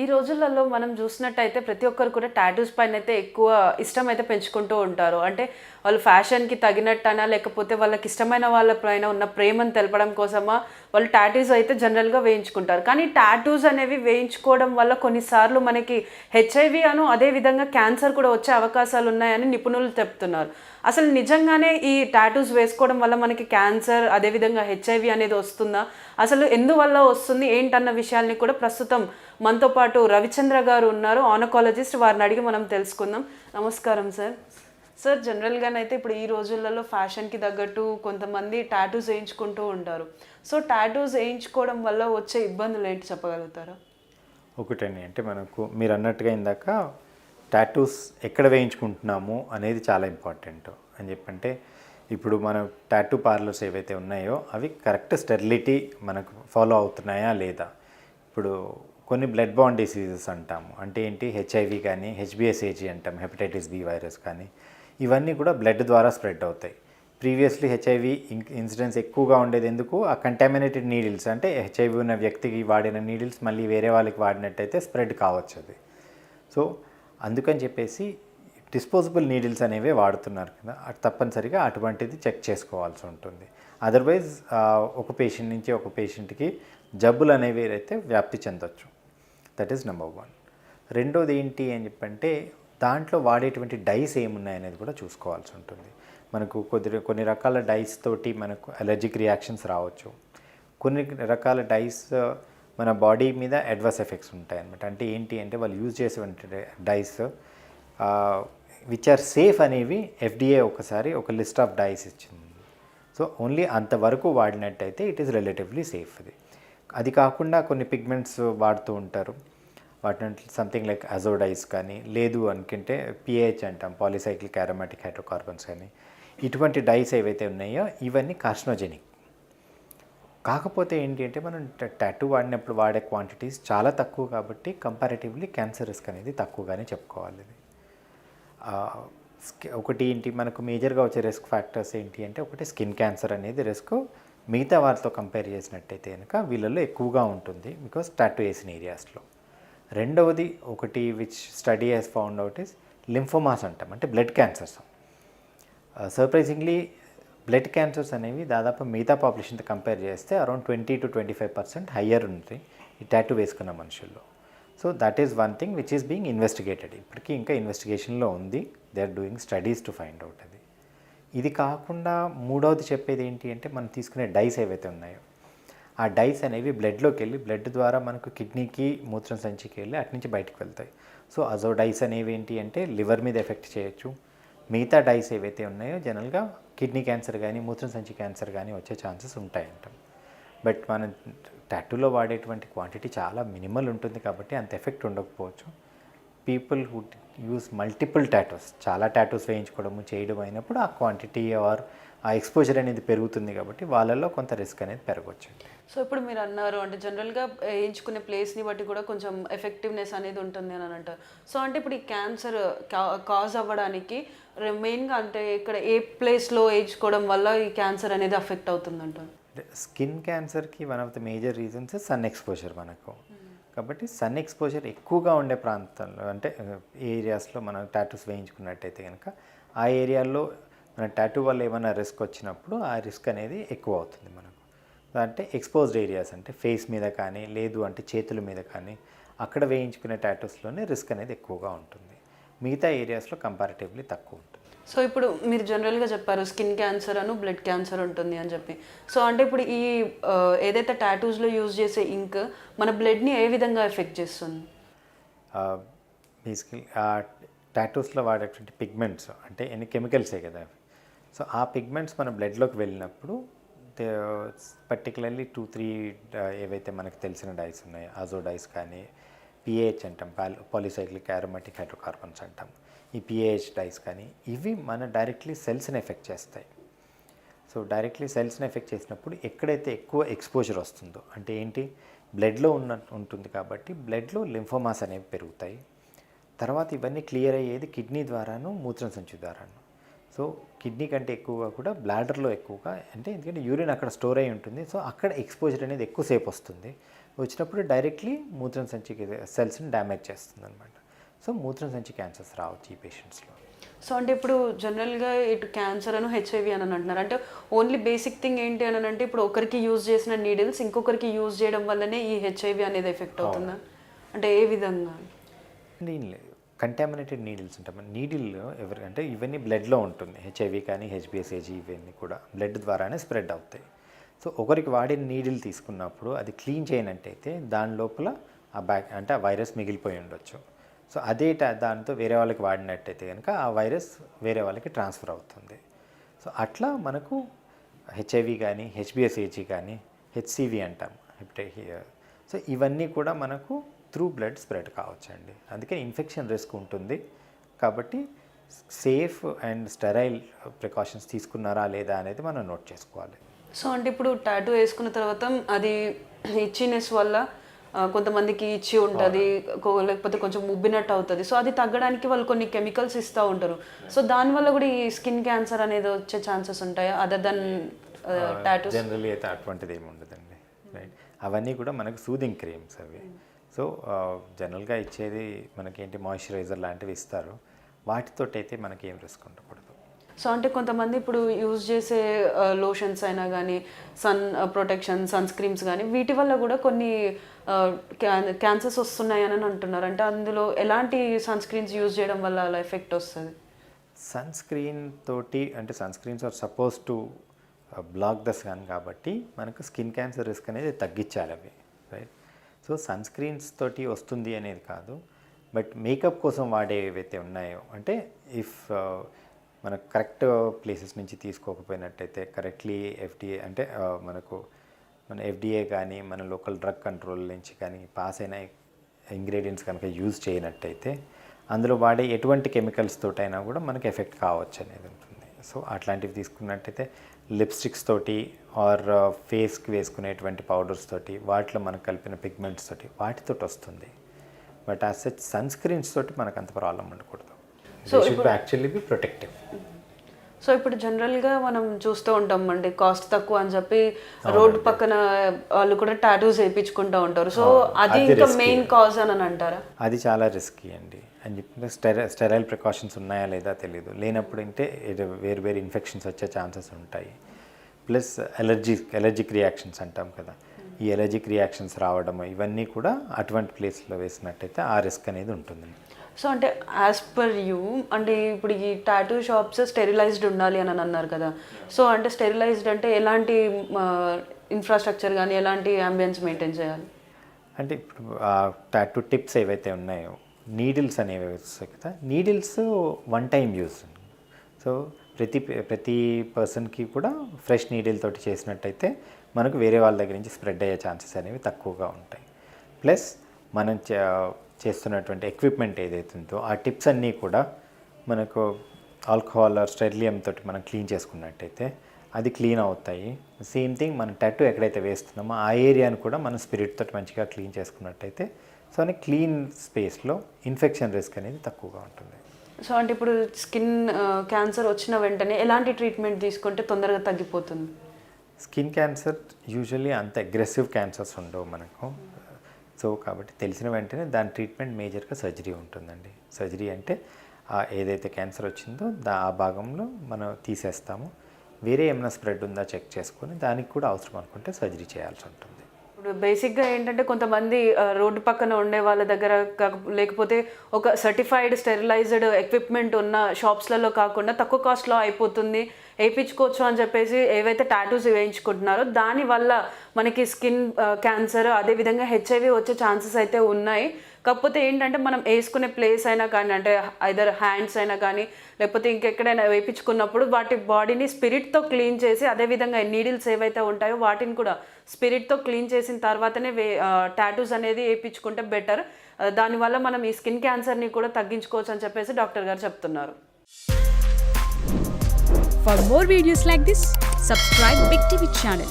ఈ రోజులలో మనం చూసినట్టయితే ప్రతి ఒక్కరు కూడా టాటూస్ పైన అయితే ఎక్కువ ఇష్టం అయితే పెంచుకుంటూ ఉంటారు. అంటే వాళ్ళు ఫ్యాషన్‌కి తగినట్టనా లేకపోతే వాళ్ళకి ఇష్టమైన వాళ్ళ పైన ఉన్న ప్రేమను తెలపడం కోసమా వాళ్ళు టాటూస్ అయితే జనరల్‌గా వేయించుకుంటారు. కానీ టాటూస్ అనేవి వేయించుకోవడం వల్ల కొన్నిసార్లు మనకి హెచ్ఐవి అదే విధంగా క్యాన్సర్ కూడా వచ్చే అవకాశాలు ఉన్నాయని నిపుణులు చెప్తున్నారు. అసలు నిజంగానే ఈ టాటూస్ వేసుకోవడం వల్ల మనకి క్యాన్సర్ అదేవిధంగా హెచ్ఐవి అనేది వస్తుందా? అసలు ఎందువల్ల వస్తుంది ఏంటన్న విషయాల్ని కూడా ప్రస్తుతం మనతో పాటు రవిచంద్ర గారు ఉన్నారు, ఆనకాలజిస్ట్. వారిని అడిగి మనం తెలుసుకుందాం. నమస్కారం సార్. సార్, జనరల్గానైతే ఇప్పుడు ఈ రోజులలో ఫ్యాషన్కి తగ్గట్టు కొంతమంది టాటూస్ వేయించుకుంటూ ఉంటారు. సో టాటూస్ వేయించుకోవడం వల్ల వచ్చే ఇబ్బందులు ఏంటి చెప్పగలుగుతారా? ఒకటండి, అంటే మనకు మీరు అన్నట్టుగా ఇందాక టాటూస్ ఎక్కడ వేయించుకుంటున్నాము అనేది చాలా ఇంపార్టెంట్ అని చెప్పంటే, ఇప్పుడు మన టాటూ పార్లర్స్ ఏవైతే ఉన్నాయో అవి కరెక్ట్ స్టెరిలిటీ మనకు ఫాలో అవుతున్నాయా లేదా. ఇప్పుడు కొన్ని బ్లడ్ బాండ్ డిసీజెస్ అంటాము, అంటే ఏంటి, హెచ్ఐవి కానీ హెచ్బిఎస్ఏజీ అంటాం, హెపటైటిస్ బి వైరస్ కానీ, ఇవన్నీ కూడా బ్లడ్ ద్వారా స్ప్రెడ్ అవుతాయి. ప్రీవియస్లీ హెచ్ఐవి ఇన్సిడెన్స్ ఎక్కువగా ఉండేది ఎందుకు, ఆ కంటామినేటెడ్ నీడిల్స్, అంటే హెచ్ఐవి ఉన్న వ్యక్తికి వాడిన నీడిల్స్ మళ్ళీ వేరే వాళ్ళకి వాడినట్టయితే స్ప్రెడ్ కావచ్చు అది. సో అందుకని చెప్పేసి డిస్పోజబుల్ నీడిల్స్ అనేవి వాడుతున్నారు కదా, తప్పనిసరిగా అటువంటిది చెక్ చేసుకోవాల్సి ఉంటుంది. అదర్వైజ్ ఒక పేషెంట్ నుంచి ఒక పేషెంట్కి జబ్బులు అనేవి అయితే వ్యాప్తి చెందొచ్చు. That is number one. రెండోది ఏంటి అని చెప్పంటే, దాంట్లో వాడేటువంటి డైస్ ఏమున్నాయనేది కూడా చూసుకోవాల్సి ఉంటుంది. మనకు కొన్ని రకాల డైస్ తోటి మనకు అలర్జిక్ రియాక్షన్స్ రావచ్చు. కొన్ని రకాల డైస్ మన బాడీ మీద అడ్వర్స్ ఎఫెక్ట్స్ ఉంటాయి అన్నమాట. అంటే ఏంటి అంటే, వాళ్ళు యూజ్ చేసే డైస్ విచ్ ఆర్ సేఫ్ అనేవి FDA ఒకసారి ఒక లిస్ట్ ఆఫ్ డైస్ ఇచ్చింది. సో ఓన్లీ అంతవరకు వాడినట్టయితే ఇట్ ఈస్ రిలేటివ్లీ సేఫ్. అది కాకుండా కొన్ని పిగ్మెంట్స్ వాడుతూ ఉంటారు, వాటిని సంథింగ్ లైక్ అజోడైస్ కానీ, లేదు అనుకుంటే PAH అంటాం, పాలిసైక్లిక్ అరోమాటిక్ హైడ్రోకార్బన్స్ కానీ, ఇటువంటి డైస్ ఏవైతే ఉన్నాయో ఇవన్నీ కార్సినోజెనిక్. కాకపోతే ఏంటి అంటే, మనం టాటూ వాడినప్పుడు వాడే క్వాంటిటీస్ చాలా తక్కువ కాబట్టి కంపారిటివ్లీ క్యాన్సర్ రిస్క్ అనేది తక్కువగానే చెప్పుకోవాలి. ఒకటి ఏంటి, మనకు మేజర్గా వచ్చే రిస్క్ ఫ్యాక్టర్స్ ఏంటి అంటే, ఒకటి స్కిన్ క్యాన్సర్ అనేది రిస్క్ మిగతా వారితో కంపేర్ చేసినట్టయితే కనుక వీళ్ళల్లో ఎక్కువగా ఉంటుంది, బికాస్ టాటూ వేసిన ఏరియాస్లో. రెండవది ఒకటి which study has found out is lymphomas అంటాం, అంటే blood cancers. Surprisingly blood cancers అనేవి దాదాపు మిగతా పాపులేషన్తో కంపేర్ చేస్తే అరౌండ్ 20 to 25% హయ్యర్ ఉంది ఈ టాటూ వేసుకున్న మనుషుల్లో. So that is one thing which is being investigated. ఇప్పటికీ ఇంకా ఇన్వెస్టిగేషన్లో ఉంది, they are doing studies to find out అది. ఇది కాకుండా మూడవది చెప్పేది ఏంటి అంటే, మనం తీసుకునే డైస్ ఏవైతే ఉన్నాయో ఆ డైస్ అనేవి బ్లడ్లోకి వెళ్ళి, బ్లడ్ ద్వారా మనకు కిడ్నీకి మూత్రం సంచికి వెళ్ళి అటు నుంచి బయటకు వెళ్తాయి. సో అజో డైస్ అనేవి ఏంటి అంటే లివర్ మీద ఎఫెక్ట్ చేయొచ్చు. మిగతా డైస్ ఏవైతే ఉన్నాయో జనరల్గా కిడ్నీ క్యాన్సర్ కానీ మూత్రం సంచి క్యాన్సర్ కానీ వచ్చే ఛాన్సెస్ ఉంటాయంటాం. బట్ మనం టాటూలో వాడేటువంటి క్వాంటిటీ చాలా మినిమల్ ఉంటుంది కాబట్టి అంత ఎఫెక్ట్ ఉండకపోవచ్చు. People who use multiple tattoos, చాలా టాటూస్ వేయించుకోవడము చేయడం అయినప్పుడు ఆ క్వాంటిటీ ఆర్ ఆ ఎక్స్పోజర్ అనేది పెరుగుతుంది కాబట్టి వాళ్ళల్లో కొంత రిస్క్ అనేది పెరగవచ్చు. సో ఇప్పుడు మీరు అన్నారు, అంటే జనరల్గా వేయించుకునే ప్లేస్ని బట్టి కూడా కొంచెం ఎఫెక్టివ్నెస్ అనేది ఉంటుంది అని అంటారు. సో అంటే ఇప్పుడు ఈ క్యాన్సర్ కాజ్ అవ్వడానికి మెయిన్గా అంటే ఇక్కడ ఏ ప్లేస్లో వేయించుకోవడం వల్ల ఈ క్యాన్సర్ అనేది అఫెక్ట్ అవుతుందంటారు? స్కిన్ క్యాన్సర్కి one of the major reasons sun exposure మనకు. కాబట్టి సన్ ఎక్స్పోజర్ ఎక్కువగా ఉండే ప్రాంతాల్లో, అంటే ఏరియాస్లో మనం టాటూస్ వేయించుకున్నట్టయితే కనుక ఆ ఏరియాల్లో మన టాటూ వల్ల ఏమైనా రిస్క్ వచ్చినప్పుడు ఆ రిస్క్ అనేది ఎక్కువ అవుతుంది మనకు. అంటే ఎక్స్పోజ్డ్ ఏరియాస్, అంటే ఫేస్ మీద కానీ, లేదు అంటే చేతుల మీద కానీ, అక్కడ వేయించుకునే టాటూస్లోనే రిస్క్ అనేది ఎక్కువగా ఉంటుంది. మిగతా ఏరియాస్లో కంపారిటివ్లీ తక్కువ ఉంటుంది. సో ఇప్పుడు మీరు జనరల్గా చెప్పారు స్కిన్ క్యాన్సర్ బ్లడ్ క్యాన్సర్ ఉంటుంది అని చెప్పి. సో అంటే ఇప్పుడు ఈ ఏదైతే టాటూస్లో యూజ్ చేసే ఇంక్ మన బ్లడ్ని ఏ విధంగా ఎఫెక్ట్ చేస్తుంది? బేసికలీ టాటూస్లో వాడేటువంటి పిగ్మెంట్స్ అంటే ఎన్ని కెమికల్సే కదా. సో ఆ పిగ్మెంట్స్ మన బ్లడ్లోకి వెళ్ళినప్పుడు పర్టికులర్లీ 2-3 ఏవైతే మనకు తెలిసిన డైస్ ఉన్నాయో, అజో డైస్ కానీ, PAH అంటాం, పాలిసైక్లిక్ అరోమాటిక్ హైడ్రోకార్బన్స్ అంటాం, ఈ PAH డైస్ కానీ, ఇవి మన డైరెక్ట్లీ సెల్స్ని ఎఫెక్ట్ చేస్తాయి. సో డైరెక్ట్లీ సెల్స్ని ఎఫెక్ట్ చేసినప్పుడు ఎక్కడైతే ఎక్కువ ఎక్స్పోజర్ వస్తుందో, అంటే ఏంటి, బ్లడ్లో ఉంటుంది కాబట్టి బ్లడ్లో లింఫోమాస్ అనేవి పెరుగుతాయి. తర్వాత ఇవన్నీ క్లియర్ అయ్యేది కిడ్నీ ద్వారాను, మూత్రం సంచి ద్వారాను. సో కిడ్నీ కంటే ఎక్కువగా కూడా బ్లాడర్లో ఎక్కువగా, అంటే ఎందుకంటే యూరిన్ అక్కడ స్టోర్ అయి ఉంటుంది. సో అక్కడ ఎక్స్పోజర్ అనేది ఎక్కువసేపు వస్తుంది. వచ్చినప్పుడు డైరెక్ట్లీ మూత్రం సంచి సెల్స్ని డ్యామేజ్ చేస్తుంది అనమాట. సో మూత్రం సంచి క్యాన్సర్స్ రావచ్చు ఈ పేషెంట్స్లో. సో అంటే ఇప్పుడు జనరల్గా ఇటు క్యాన్సర్ అను హెచ్ఐవి అని అంటున్నారు. అంటే ఓన్లీ బేసిక్ థింగ్ ఏంటి అని అంటే ఇప్పుడు ఒకరికి యూజ్ చేసిన నీడిల్స్ ఇంకొకరికి యూజ్ చేయడం వల్లనే ఈ హెచ్ఐవి అనేది ఎఫెక్ట్ అవుతుందా? అంటే ఏ విధంగా? అంటే ఏం లేదు, కంటామినేటెడ్ నీడిల్స్ ఉంటాయి. నీడిల్ అంటే ఇవన్నీ బ్లడ్లో ఉంటుంది. హెచ్ఐవి కానీ హెచ్బిఎస్ఏజీ ఇవన్నీ కూడా బ్లడ్ ద్వారానే స్ప్రెడ్ అవుతాయి. సో ఒకరికి వాడిన నీడిల్ తీసుకున్నప్పుడు అది క్లీన్ చేయనట్టయితే దాని లోపల అంటే ఆ వైరస్ మిగిలిపోయి ఉండొచ్చు. సో అదే దాంతో వేరే వాళ్ళకి వాడినట్టయితే కనుక ఆ వైరస్ వేరే వాళ్ళకి ట్రాన్స్ఫర్ అవుతుంది. సో అట్లా మనకు హెచ్ఐవి కానీ హెచ్బిఎస్ఏజీ కానీ హెచ్సివి అంటాం సో ఇవన్నీ కూడా మనకు త్రూ బ్లడ్ స్ప్రెడ్ కావచ్చండి. అందుకే ఇన్ఫెక్షన్ రిస్క్ ఉంటుంది. కాబట్టి సేఫ్ అండ్ స్టెరైల్ ప్రికాషన్స్ తీసుకున్నారా లేదా అనేది మనం నోట్ చేసుకోవాలి. సో అంటే ఇప్పుడు టాటూ వేసుకున్న తర్వాత అది ఇచ్చినెస్ వల్ల కొంతమందికి ఇచ్చి ఉంటుంది, లేకపోతే కొంచెం ఉబ్బినట్టు అవుతుంది. సో అది తగ్గడానికి వాళ్ళు కొన్ని కెమికల్స్ ఇస్తూ ఉంటారు. సో దానివల్ల కూడా ఈ స్కిన్ క్యాన్సర్ అనేది వచ్చే ఛాన్సెస్ ఉంటాయా అదర్ దెన్ టాటూస్? జనరల్లీ అయితే అటువంటిది ఏమి ఉండదండి. రైట్, అవన్నీ కూడా మనకు సూదింగ్ క్రీమ్స్ అవి. సో జనరల్గా ఇచ్చేది మనకేంటి మాయిశ్చరైజర్ లాంటివి ఇస్తారు. వాటితోటి అయితే మనకి ఏం రిస్క్ ఉండకూడదు. సో అంటే కొంతమంది ఇప్పుడు యూజ్ చేసే లోషన్స్ అయినా కానీ సన్ ప్రొటెక్షన్ సన్ స్క్రీమ్స్ కానీ వీటి వల్ల కూడా కొన్ని క్యాన్సర్స్ వస్తున్నాయని అంటున్నారు. అంటే అందులో ఎలాంటి సన్ స్క్రీన్స్ యూజ్ చేయడం వల్ల అలా ఎఫెక్ట్ వస్తుంది? సన్ స్క్రీన్ తోటి అంటే sunscreens are supposed to block the sun కాబట్టి మనకు స్కిన్ క్యాన్సర్ రిస్క్ అనేది తగ్గించాలి అవి. రైట్, సో సన్ స్క్రీన్స్ తోటి వస్తుంది అనేది కాదు, బట్ మేకప్ కోసం వాడే ఏవైతే ఉన్నాయో అంటే ఇఫ్ మనకు కరెక్ట్ ప్లేసెస్ నుంచి తీసుకోకపోయినట్టయితే కరెక్ట్లీ ఎఫ్డిఏ అంటే మన ఎఫ్డిఏ కానీ మన లోకల్ డ్రగ్ కంట్రోల్ నుంచి కానీ పాస్ అయిన ఇంగ్రీడియంట్స్ కనుక యూజ్ చేయనట్టయితే అందులో వాడే ఎటువంటి కెమికల్స్ తోటైనా కూడా మనకి ఎఫెక్ట్ కావచ్చు అనేది ఉంటుంది. సో అట్లాంటివి తీసుకున్నట్టయితే లిప్స్టిక్స్ తోటి ఆర్ ఫేస్కి వేసుకునేటువంటి పౌడర్స్ తోటి వాటిలో మనకు కలిపిన పిగ్మెంట్స్ తోటి వాటితోటి వస్తుంది. But as such sunscreens తోటి మనకు అంత ప్రాబ్లం ఉండకూడదు. So actually be protective. సో ఇప్పుడు జనరల్గా మనం చూస్తూ ఉంటాం అండి, కాస్ట్ తక్కువ అని చెప్పి రోడ్డు పక్కన వాళ్ళు కూడా టాటూస్ వేయించుకుంటూ ఉంటారు. సో అది ఇంకా మెయిన్ కాజ్ అని అంటారా? అది చాలా రిస్కీ అండి అని చెప్పి స్టెరైల్ ప్రికాషన్స్ ఉన్నాయా లేదా తెలియదు. లేనప్పుడు అంటే వేరు వేరు ఇన్ఫెక్షన్స్ వచ్చే ఛాన్సెస్ ఉంటాయి. ప్లస్ ఎలర్జిక్ రియాక్షన్స్ అంటాం కదా, ఈ ఎలర్జిక్ రియాక్షన్స్ రావడము ఇవన్నీ కూడా అటువంటి ప్లేస్లో వేసినట్టయితే ఆ రిస్క్ అనేది ఉంటుంది. సో అంటే యాజ్ పర్ యూ అంటే ఇప్పుడు ఈ టాటూ షాప్స్ స్టెరిలైజ్డ్ ఉండాలి అని అన్నారు కదా. సో అంటే స్టెరిలైజ్డ్ అంటే ఎలాంటి ఇన్ఫ్రాస్ట్రక్చర్ కానీ ఎలాంటి అంబియన్స్ మెయింటైన్ చేయాలి? అంటే ఇప్పుడు టాటూ టిప్స్ ఏవైతే ఉన్నాయో నీడిల్స్ అనేవి వస్తాయి కదా, needles one time use. So ప్రతి పర్సన్కి కూడా ఫ్రెష్ నీడిల్ తోటి చేసినట్టయితే మనకు వేరే వాళ్ళ దగ్గర నుంచి స్ప్రెడ్ అయ్యే ఛాన్సెస్ అనేవి తక్కువగా ఉంటాయి. ప్లస్ మనం చేస్తున్నటువంటి ఎక్విప్మెంట్ ఏదైతే ఉందో ఆ టిప్స్ అన్నీ కూడా మనకు ఆల్కహాల్ ఆర్ స్టెరిలియం తోటి మనం క్లీన్ చేసుకున్నట్టయితే అది క్లీన్ అవుతాయి. సేమ్ థింగ్ మనం టాటూ ఎక్కడైతే వేస్తున్నామో ఆ ఏరియాను కూడా మనం స్పిరిట్ తోటి మంచిగా క్లీన్ చేసుకున్నట్టయితే సో అని క్లీన్ స్పేస్లో ఇన్ఫెక్షన్ రిస్క్ అనేది తక్కువగా ఉంటుంది. సో అంటే ఇప్పుడు స్కిన్ క్యాన్సర్ వచ్చిన వెంటనే ఎలాంటి ట్రీట్మెంట్ తీసుకుంటే తొందరగా తగ్గిపోతుంది? స్కిన్ క్యాన్సర్ యూజువల్లీ అంత అగ్రెసివ్ క్యాన్సర్స్ ఉండవు మనకు. సో కాబట్టి తెలిసిన వెంటనే దాని ట్రీట్మెంట్ మేజర్గా సర్జరీ ఉంటుందండి. సర్జరీ అంటే ఏదైతే క్యాన్సర్ వచ్చిందో ఆ భాగంలో మనం తీసేస్తాము. వేరే ఏమైనా స్ప్రెడ్ ఉందా చెక్ చేసుకొని దానికి కూడా అవసరం అనుకుంటే సర్జరీ చేయాల్సి ఉంటుంది. ఇప్పుడు బేసిక్గా ఏంటంటే కొంతమంది రోడ్డు పక్కన ఉండే వాళ్ళ దగ్గర లేకపోతే ఒక సర్టిఫైడ్ స్టెరిలైజ్డ్ ఎక్విప్మెంట్ ఉన్న షాప్స్లలో కాకుండా తక్కువ కాస్ట్లో అయిపోతుంది వేయించుకోవచ్చు అని చెప్పేసి ఏవైతే టాటూస్ వేయించుకుంటున్నారో దానివల్ల మనకి స్కిన్ క్యాన్సర్ అదేవిధంగా హెచ్ఐవి వచ్చే ఛాన్సెస్ అయితే ఉన్నాయి. కాకపోతే ఏంటంటే మనం వేసుకునే ప్లేస్ అయినా కానీ అంటే ఐదర్ హ్యాండ్స్ అయినా కానీ లేకపోతే ఇంకెక్కడైనా వేయించుకున్నప్పుడు వాటి బాడీని స్పిరిట్తో క్లీన్ చేసి అదేవిధంగా నీడిల్స్ ఏవైతే ఉంటాయో వాటిని కూడా స్పిరిట్తో క్లీన్ చేసిన తర్వాతనే టాటూస్ అనేది వేయించుకుంటే బెటర్. దానివల్ల మనం ఈ స్కిన్ క్యాన్సర్ని కూడా తగ్గించుకోవచ్చు అని చెప్పేసి డాక్టర్ గారు చెప్తున్నారు. For more videos like this, subscribe Big TV channel.